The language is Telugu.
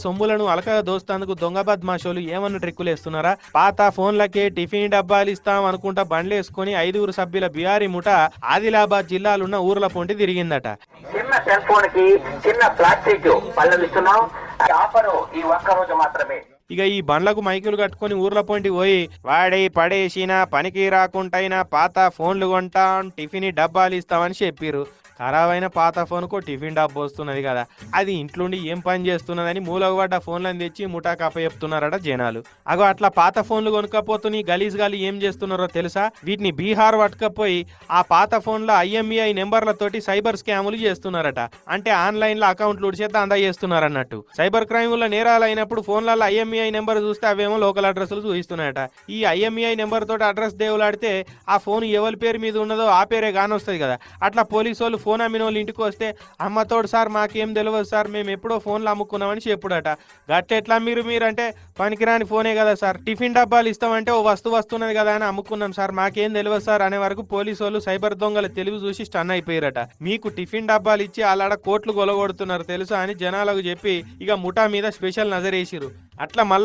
సొమ్ములను అలకగా దోస్తందుకు దొంగ బద్మాషోలు ఏమన్నా ట్రిక్కులు వేస్తున్నారా? పాత ఫోన్లకే టిఫిన్ డబ్బాలు ఇస్తాం అనుకుంటా బండ్లేసుకుని 5 సభ్యుల బిహారీ ముఠ ఆదిలాబాద్ జిల్లాలున్న ఊర్ల పొంటి తిరిగిందట. చిన్న సెల్ ఫోన్ కి చిన్న ప్లాస్టిక్ పళ్ళమిస్తున్నాం. ఆఫరు ఈ ఒక్క రోజు మాత్రమే. ఇక ఈ బండ్లకు మైకులు కట్టుకుని ఊర్ల పొంటి పోయి వాడి పడేసిన పనికి రాకుంటైనా పాత ఫోన్లు కొంటాం, టిఫిన్ డబ్బాలు ఇస్తామని చెప్పిర్రు. ఖరాబ్ అయిన పాత ఫోన్కు టిఫిన్ డబ్బా వస్తున్నది కదా, అది ఇంట్లోండి ఏం పని చేస్తున్నదని మూలకు పడ్డ ఫోన్లను తెచ్చి ముఠాకు అప్పచెప్తున్నారట జనాలు. అగో అట్లా పాత ఫోన్లు కొనుక్కపోతుని గలీజ్ గాలి ఏం చేస్తున్నారో తెలుసా? వీటిని బీహార్ పట్టుకపోయి ఆ పాత ఫోన్ల IMEI నెంబర్లతోటి సైబర్ స్కాములు చేస్తున్నారట. అంటే ఆన్లైన్ లో అకౌంట్లు ఉడిచేత అందా చేస్తున్నారన్నట్టు. సైబర్ క్రైమ్ నేరాలు అయినప్పుడు ఫోన్లలో IMEI నెంబర్ చూస్తే అవేమో లోకల్ అడ్రస్లు చూపిస్తున్నాయట. ఈ IMEI నెంబర్ తోటి అడ్రస్ దేవులాడితే ఆ ఫోన్ ఎవరి పేరు మీద ఉన్నదో ఆ పేరే కానొస్తుంది కదా. అట్లా పోలీసు వాళ్ళు ఫోన్ అమ్మిన వాళ్ళు ఇంటికి వస్తే అమ్మతోడు సార్ మాకేం తెలియదు సార్, మేము ఎప్పుడో ఫోన్లు అమ్ముకున్నామని చెప్పుడట. గట్టెట్లా మీరంటే పనికిరాని ఫోనే కదా సార్, టిఫిన్ డబ్బాలు ఇస్తామంటే ఓ వస్తున్నది కదా అని అమ్ముకున్నాం సార్, మాకేం తెలియదు సార్ అనే వరకు పోలీసు వాళ్ళు సైబర్ దొంగల తెలివి చూసి స్టన్ అయిపోయారట. మీకు టిఫిన్ డబ్బాలు ఇచ్చి అలాడ కోట్లు గొలగొడుతున్నారు తెలుసా అని జనాలకు చెప్పి ఇక ముఠా మీద స్పెషల్ నజరేసిరు. అట్లా మళ్ళా